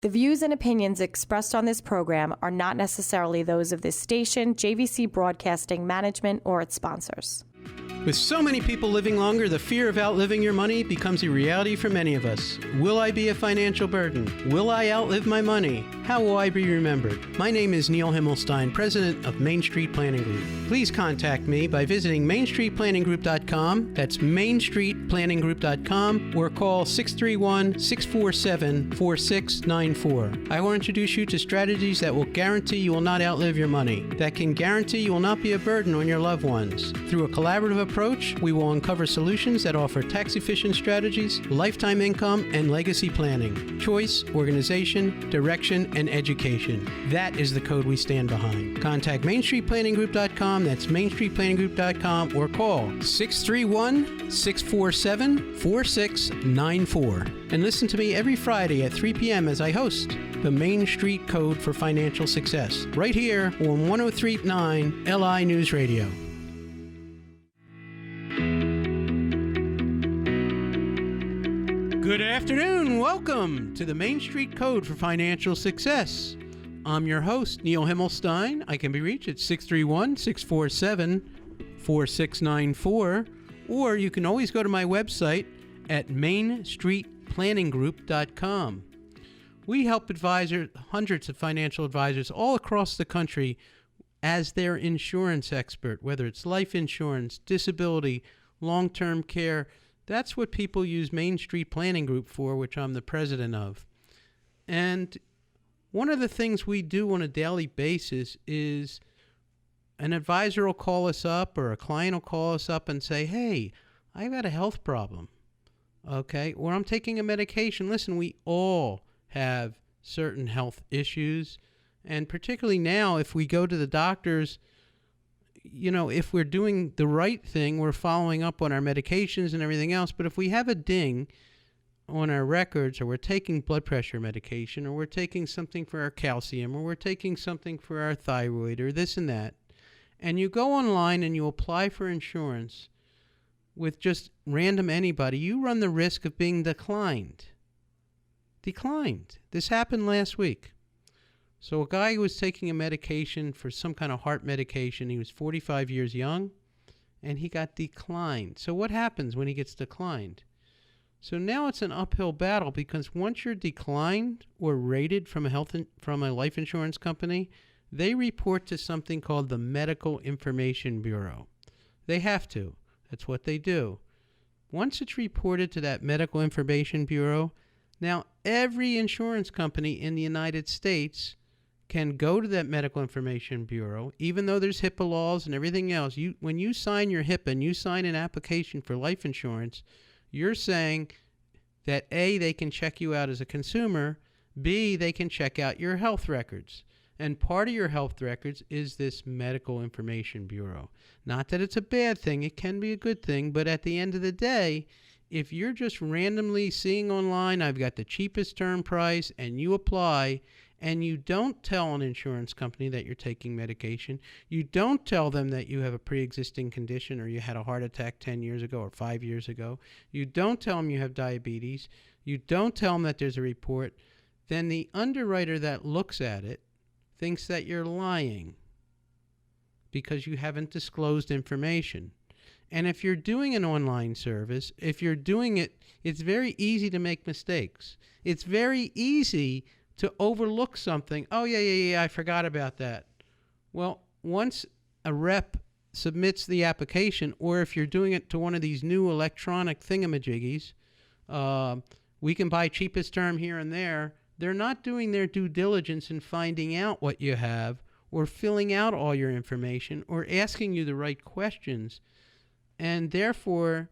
The views and opinions expressed on this program are not necessarily those of this station, JVC Broadcasting Management, or its sponsors. With so many people living longer, the fear of outliving your money becomes a reality for many of us. Will I be a financial burden? Will I outlive my money? How will I be remembered? My name is Neil Himmelstein, president of Main Street Planning Group. Please contact me by visiting mainstreetplanninggroup.com. That's mainstreetplanninggroup.com, or call 631-647-4694. I will introduce you to strategies that will guarantee you will not outlive your money, that can guarantee you will not be a burden on your loved ones. Through a collaborative approach, we will uncover solutions that offer tax-efficient strategies, lifetime income, and legacy planning, choice, organization, direction, and education. That is the code we stand behind. Contact mainstreetplanninggroup.com, that's mainstreetplanninggroup.com, or call 631-647-4694. And listen to me every Friday at 3 p.m. as I host the Main Street Code for Financial Success, right here on 103.9 LI News Radio. Good afternoon. Welcome to the Main Street Code for Financial Success. I'm your host, Neil Himmelstein. I can be reached at 631-647-4694, or you can always go to my website at mainstreetplanninggroup.com. We help hundreds of financial advisors all across the country as their insurance expert, whether it's life insurance, disability, long-term care. That's what people use Main Street Planning Group for, which I'm the president of. And one of the things we do on a daily basis is an advisor will call us up, or a client will call us up and say, hey, I've got a health problem, okay, or I'm taking a medication. Listen, we all have certain health issues, and particularly now, if we go to the doctors, you know, if we're doing the right thing, we're following up on our medications and everything else. But if we have a ding on our records, or we're taking blood pressure medication, or we're taking something for our calcium, or we're taking something for our thyroid, or this and that, and you go online and you apply for insurance with just random anybody, you run the risk of being declined. This happened last week. So a guy was taking a medication for some kind of heart medication. He was 45 years young, and he got declined. So what happens when he gets declined? So now it's an uphill battle, because once you're declined or rated from a life insurance company, they report to something called the Medical Information Bureau. They have to. That's what they do. Once it's reported to that Medical Information Bureau, now every insurance company in the United States can go to that Medical Information Bureau, even though there's HIPAA laws and everything else. When you sign your HIPAA and you sign an application for life insurance, you're saying that A, they can check you out as a consumer, B, they can check out your health records. And part of your health records is this Medical Information Bureau. Not that it's a bad thing, it can be a good thing, but at the end of the day, if you're just randomly seeing online, I've got the cheapest term price, and you apply, and you don't tell an insurance company that you're taking medication, you don't tell them that you have a pre-existing condition, or you had a heart attack 10 years ago or 5 years ago, you don't tell them you have diabetes, you don't tell them that there's a report, then the underwriter that looks at it thinks that you're lying because you haven't disclosed information. And if you're doing an online service, if you're doing it, it's very easy to make mistakes. It's very easy to overlook something. Oh, yeah, I forgot about that. Well, once a rep submits the application, or if you're doing it to one of these new electronic thingamajiggies, we can buy cheapest term here and there. They're not doing their due diligence in finding out what you have, or filling out all your information, or asking you the right questions. And therefore,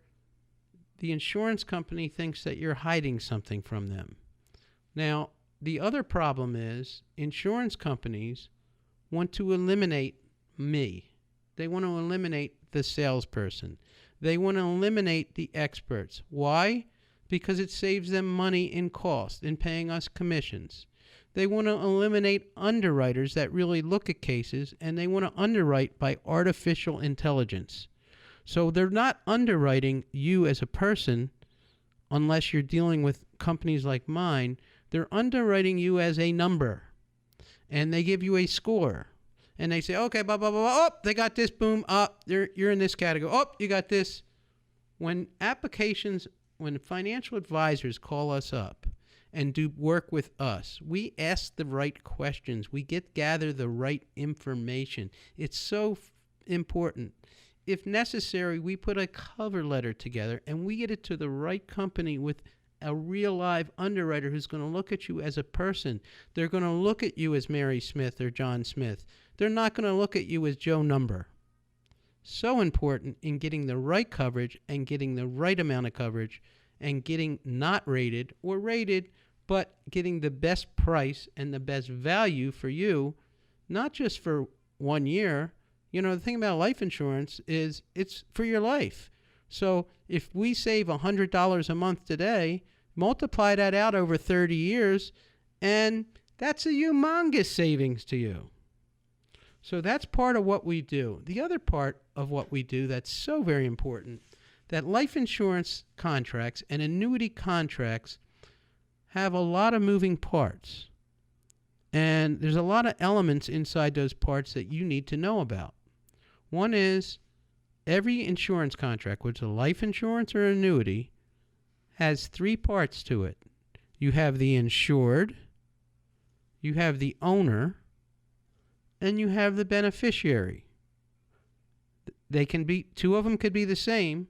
the insurance company thinks that you're hiding something from them. Now, the other problem is insurance companies want to eliminate me. They want to eliminate the salesperson. They want to eliminate the experts. Why? Because it saves them money in cost, in paying us commissions. They want to eliminate underwriters that really look at cases, and they want to underwrite by artificial intelligence. So they're not underwriting you as a person unless you're dealing with companies like mine. They're underwriting you as a number, and they give you a score. And they say, okay, blah, blah, blah, blah. Oh, they got this, boom, up. You're in this category. Oh, you got this. When financial advisors call us up and do work with us, we ask the right questions. We gather the right information. It's so important. If necessary, we put a cover letter together and we get it to the right company with a real live underwriter who's going to look at you as a person. They're going to look at you as Mary Smith or John Smith. They're not going to look at you as Joe Number. So important in getting the right coverage and getting the right amount of coverage and getting not rated or rated, but getting the best price and the best value for you, not just for 1 year. You know, the thing about life insurance is it's for your life. So if we save $100 a month today, multiply that out over 30 years, and that's a humongous savings to you. So that's part of what we do. The other part of what we do that's so very important, that life insurance contracts and annuity contracts have a lot of moving parts. And there's a lot of elements inside those parts that you need to know about. One is every insurance contract, whether it's a life insurance or annuity, has 3 parts to it. You have the insured, you have the owner, and you have the beneficiary. They can be, 2 of them could be the same.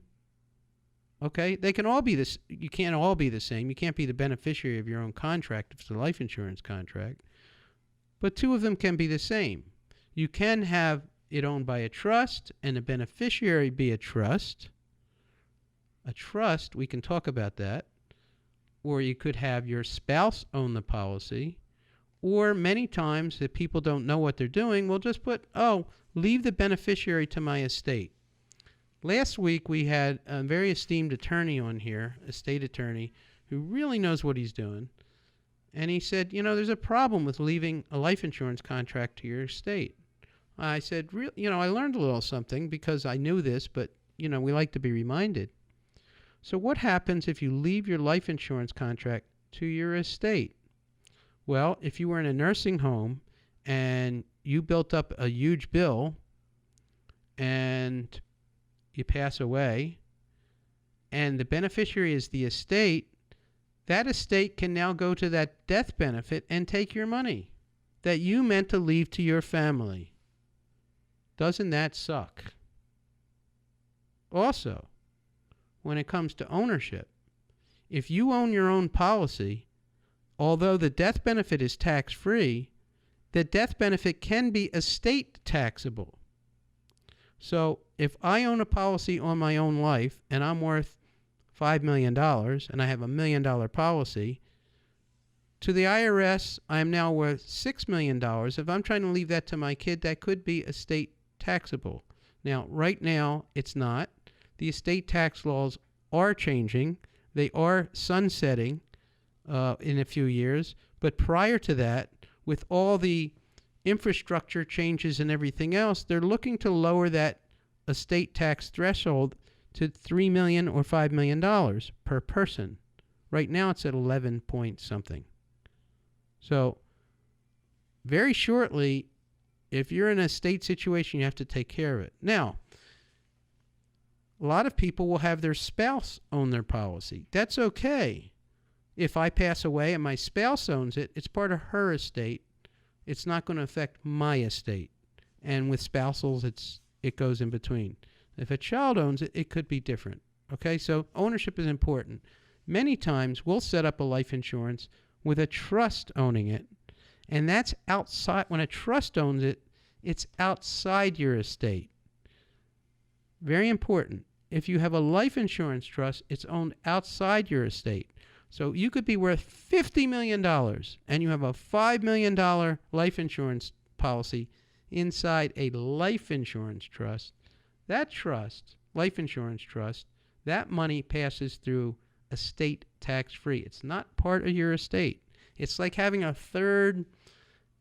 Okay? They can all be this. You can't all be the same. You can't be the beneficiary of your own contract if it's a life insurance contract. But 2 of them can be the same. You can have it owned by a trust and the beneficiary be a trust. A trust, we can talk about that. Or you could have your spouse own the policy. Or many times, if people don't know what they're doing, we'll just put, leave the beneficiary to my estate. Last week, we had a very esteemed attorney on here, a state attorney, who really knows what he's doing. And he said, there's a problem with leaving a life insurance contract to your estate. I said, I learned a little something because I knew this, but, we like to be reminded. So what happens if you leave your life insurance contract to your estate? Well, if you were in a nursing home and you built up a huge bill and you pass away and the beneficiary is the estate, that estate can now go to that death benefit and take your money that you meant to leave to your family. Doesn't that suck? Also, when it comes to ownership, if you own your own policy, although the death benefit is tax-free, the death benefit can be estate taxable. So if I own a policy on my own life and I'm worth $5 million and I have $1 million policy, to the IRS, I am now worth $6 million. If I'm trying to leave that to my kid, that could be estate taxable. Now, right now, it's not. The estate tax laws are changing. They are sunsetting in a few years. But prior to that, with all the infrastructure changes and everything else, they're looking to lower that estate tax threshold to $3 million or $5 million per person. Right now, it's at 11 point something. So, very shortly, if you're in a estate situation, you have to take care of it. Now, a lot of people will have their spouse own their policy. That's okay. If I pass away and my spouse owns it, it's part of her estate. It's not going to affect my estate. And with spousals, it goes in between. If a child owns it, it could be different. Okay, so ownership is important. Many times, we'll set up a life insurance with a trust owning it. And that's outside. When a trust owns it, it's outside your estate. Very important. If you have a life insurance trust, it's owned outside your estate. So you could be worth $50 million and you have a $5 million life insurance policy inside a life insurance trust. That trust, life insurance trust, that money passes through estate tax-free. It's not part of your estate. It's like having a third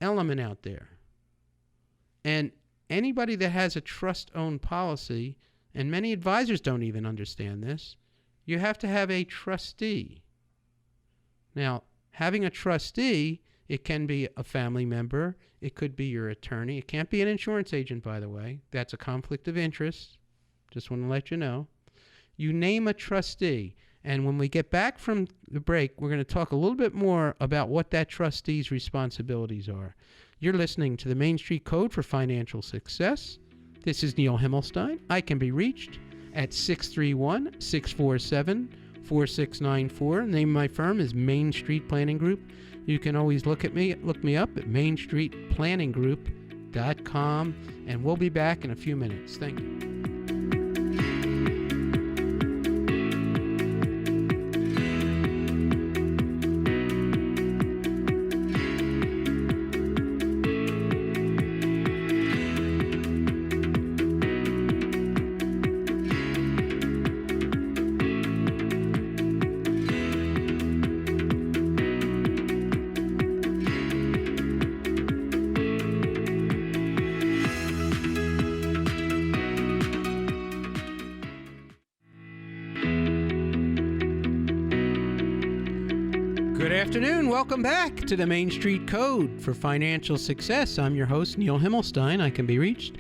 element out there. And anybody that has a trust-owned policy, and many advisors don't even understand this, you have to have a trustee. Now, Having a trustee, it can be a family member. It could be your attorney. It can't be an insurance agent, by the way. That's a conflict of interest. Just want to let you know. You name a trustee. And when we get back from the break, we're going to talk a little bit more about what that trustee's responsibilities are. You're listening to the Main Street Code for Financial Success. This is Neil Himmelstein. I can be reached at 631-647-4694. The name of my firm is Main Street Planning Group. You can always look me up at mainstreetplanninggroup.com, and we'll be back in a few minutes. Thank you. Good afternoon. Welcome back to the Main Street Code for Financial Success. I'm your host, Neil Himmelstein. I can be reached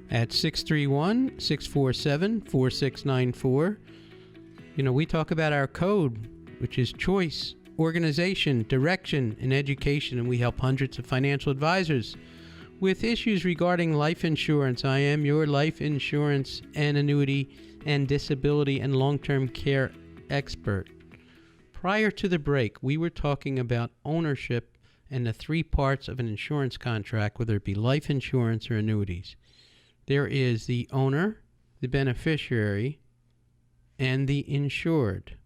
at 631-647-4694. You know, we talk about our code, which is choice, organization, direction, and education, and we help hundreds of financial advisors with issues regarding life insurance. I am your life insurance and annuity and disability and long-term care expert. Prior to the break, we were talking about ownership and the three parts of an insurance contract, whether it be life insurance or annuities. There is the owner, the beneficiary, and the insured.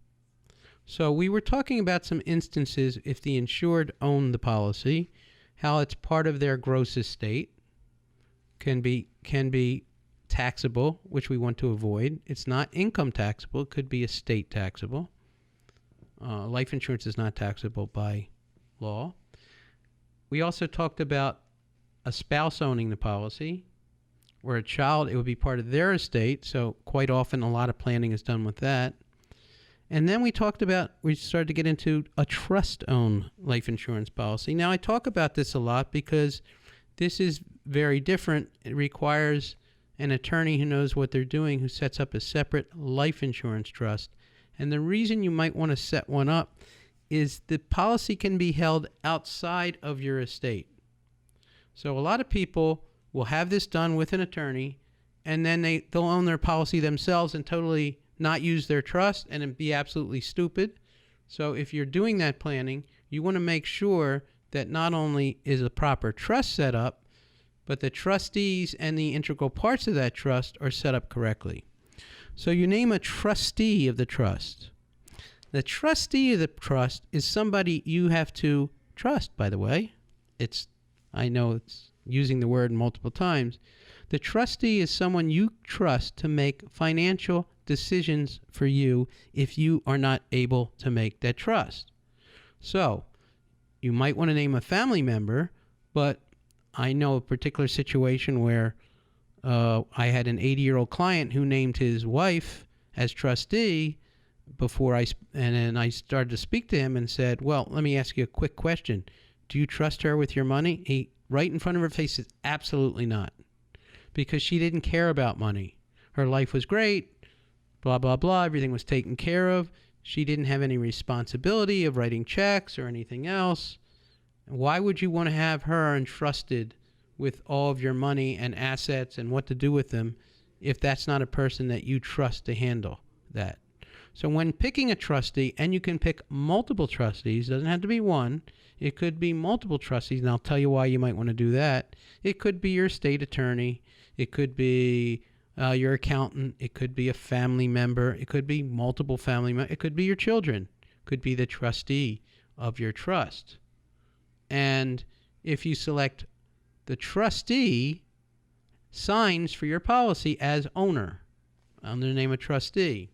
So we were talking about some instances if the insured owned the policy, how it's part of their gross estate, can be taxable, which we want to avoid. It's not income taxable. It could be estate taxable. Life insurance is not taxable by law. We also talked about a spouse owning the policy, or a child, it would be part of their estate. So quite often a lot of planning is done with that. And then we started to get into a trust-owned life insurance policy. Now I talk about this a lot because this is very different. It requires an attorney who knows what they're doing, who sets up a separate life insurance trust. And the reason you might want to set one up is the policy can be held outside of your estate. So a lot of people will have this done with an attorney, and then they'll own their policy themselves and totally not use their trust and be absolutely stupid. So if you're doing that planning, you want to make sure that not only is a proper trust set up, but the trustees and the integral parts of that trust are set up correctly. So you name a trustee of the trust. The trustee of the trust is somebody you have to trust, by the way. I know it's using the word multiple times. The trustee is someone you trust to make financial decisions for you if you are not able to make that trust. So you might want to name a family member, but I know a particular situation where I had an 80-year-old client who named his wife as trustee and then I started to speak to him and said, well, let me ask you a quick question. Do you trust her with your money? He, right in front of her face, said, absolutely not, because she didn't care about money. Her life was great, blah, blah, blah. Everything was taken care of. She didn't have any responsibility of writing checks or anything else. Why would you want to have her entrusted with all of your money and assets and what to do with them if that's not a person that you trust to handle that? So when picking a trustee, and you can pick multiple trustees, doesn't have to be one, it could be multiple trustees, and I'll tell you why you might want to do that. It could be your state attorney, it could be your accountant, it could be a family member, it could be multiple family members, it could be your children, it could be the trustee of your trust. And if you select the trustee, signs for your policy as owner under the name of trustee.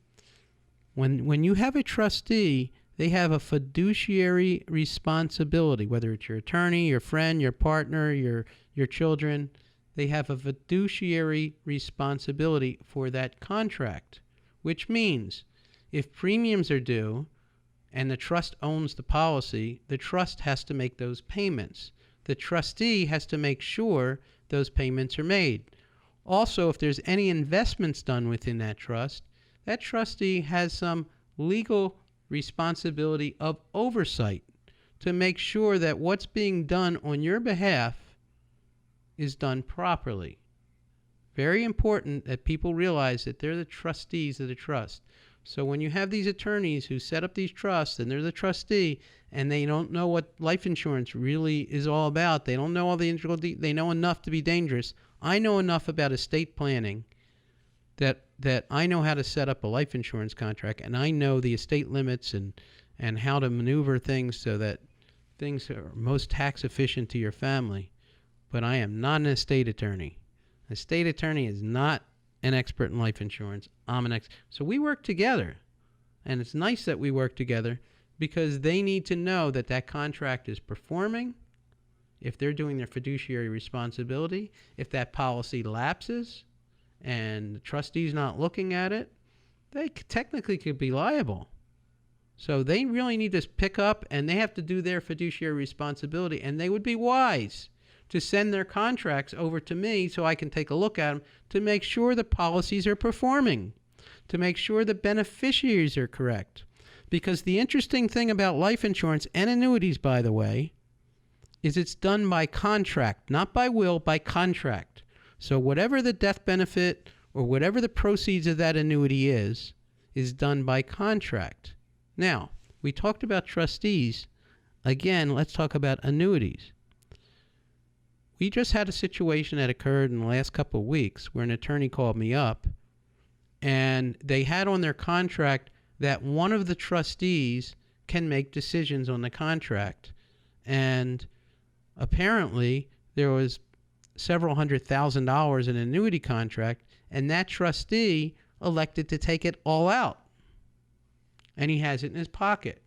When you have a trustee, they have a fiduciary responsibility, whether it's your attorney, your friend, your partner, your children. They have a fiduciary responsibility for that contract, which means if premiums are due, and the trust owns the policy, the trust has to make those payments. The trustee has to make sure those payments are made. Also, if there's any investments done within that trust, that trustee has some legal responsibility of oversight to make sure that what's being done on your behalf is done properly. Very important that people realize that they're the trustees of the trust. So when you have these attorneys who set up these trusts and they're the trustee and they don't know what life insurance really is all about, they don't know all the integral they know enough to be dangerous. I know enough about estate planning that I know how to set up a life insurance contract, and I know the estate limits and how to maneuver things so that things are most tax efficient to your family. But I am not an estate attorney. An estate attorney is not an expert in life insurance. I'm an expert. So we work together, and it's nice that we work together because they need to know that that contract is performing, if they're doing their fiduciary responsibility, if that policy lapses and the trustee's not looking at it, they technically could be liable. So they really need to pick up, and they have to do their fiduciary responsibility, and they would be wise to send their contracts over to me so I can take a look at them to make sure the policies are performing, to make sure the beneficiaries are correct. Because the interesting thing about life insurance and annuities, by the way, is it's done by contract, not by will, by contract. So whatever the death benefit or whatever the proceeds of that annuity is done by contract. Now, we talked about trustees. Again, let's talk about annuities. We just had a situation that occurred in the last couple of weeks where an attorney called me up, and they had on their contract that one of the trustees can make decisions on the contract. And apparently there was several $100,000 in an annuity contract, and that trustee elected to take it all out. And he has it in his pocket.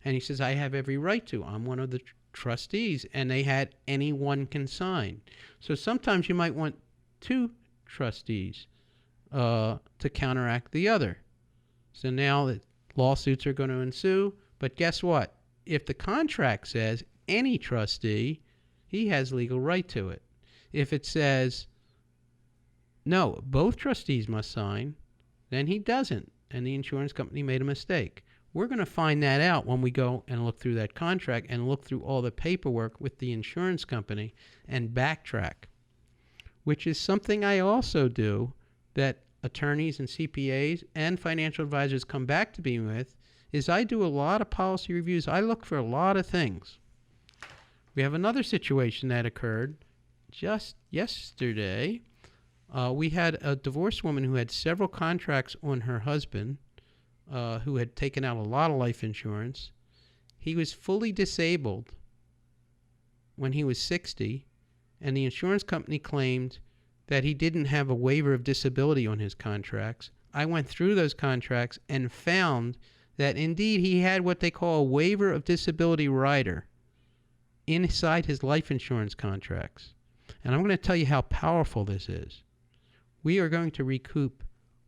And he says, I have every right to. I'm one of the trustees. And they had anyone can sign. So sometimes you might want two trustees to counteract the other. So now the lawsuits are going to ensue. But guess what? If the contract says any trustee, he has legal right to it. If it says, no, both trustees must sign, then he doesn't, and the insurance company made a mistake. We're going to find that out when we go and look through that contract and look through all the paperwork with the insurance company and backtrack, which is something I also do that attorneys and CPAs and financial advisors come back to me with, is I do a lot of policy reviews. I look for a lot of things. We have another situation that occurred just yesterday. We had a divorced woman who had several contracts on her husband, who had taken out a lot of life insurance. He was fully disabled when he was 60, and the insurance company claimed that he didn't have a waiver of disability on his contracts. I went through those contracts and found that indeed he had what they call a waiver of disability rider inside his life insurance contracts. And I'm going to tell you how powerful this is. We are going to recoup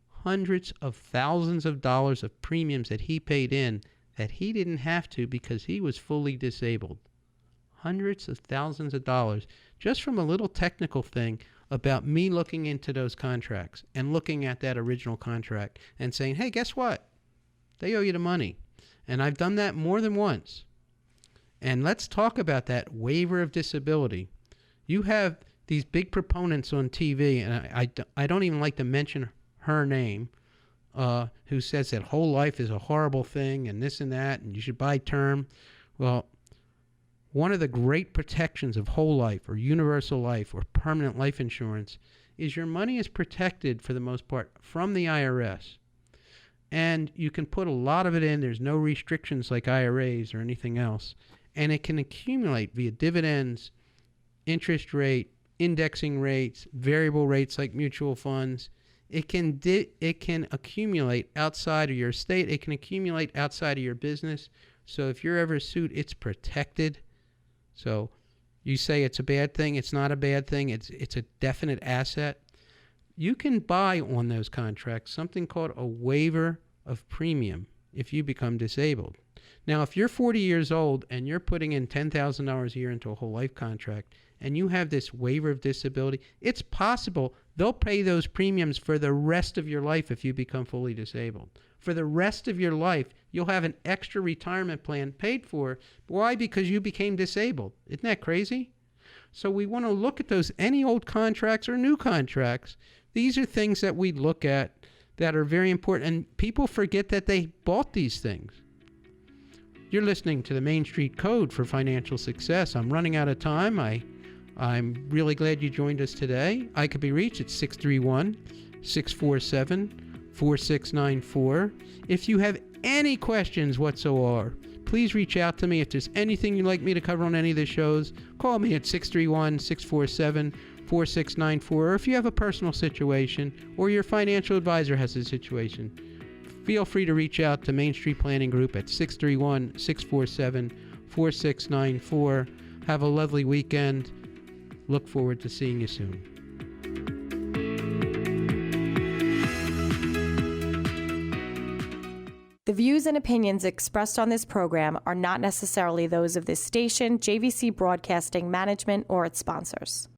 hundreds of thousands of dollars of premiums that he paid in that he didn't have to because he was fully disabled. Hundreds of thousands of dollars just from a little technical thing about me looking into those contracts and looking at that original contract and saying, hey, guess what? They owe you the money. And I've done that more than once. And let's talk about that waiver of disability. You have these big proponents on TV, and I don't even like to mention her name, who says that whole life is a horrible thing and this and that, and you should buy term. Well, one of the great protections of whole life or universal life or permanent life insurance is your money is protected for the most part from the IRS. And you can put a lot of it in. There's no restrictions like IRAs or anything else. And it can accumulate via dividends, interest rate, indexing rates, variable rates like mutual funds. It can accumulate outside of your estate. It can accumulate outside of your business. So if you're ever sued, it's protected. So you say it's a bad thing. It's not a bad thing. It's a definite asset. You can buy on those contracts something called a waiver of premium if you become disabled. Now, if you're 40 years old and you're putting in $10,000 a year into a whole life contract and you have this waiver of disability, it's possible they'll pay those premiums for the rest of your life if you become fully disabled. For the rest of your life, you'll have an extra retirement plan paid for. Why? Because you became disabled. Isn't that crazy? So we want to look at those, any old contracts or new contracts. These are things that we look at that are very important, and people forget that they bought these things. You're listening to the Main Street Code for Financial Success. I'm running out of time. I'm really glad you joined us today. I could be reached at 631-647-4694. If you have any questions whatsoever, please reach out to me. If there's anything you'd like me to cover on any of the shows, call me at 631-647-4694. Or if you have a personal situation or your financial advisor has a situation, feel free to reach out to Main Street Planning Group at 631-647-4694. Have a lovely weekend. Look forward to seeing you soon. The views and opinions expressed on this program are not necessarily those of this station, JVC Broadcasting Management, or its sponsors.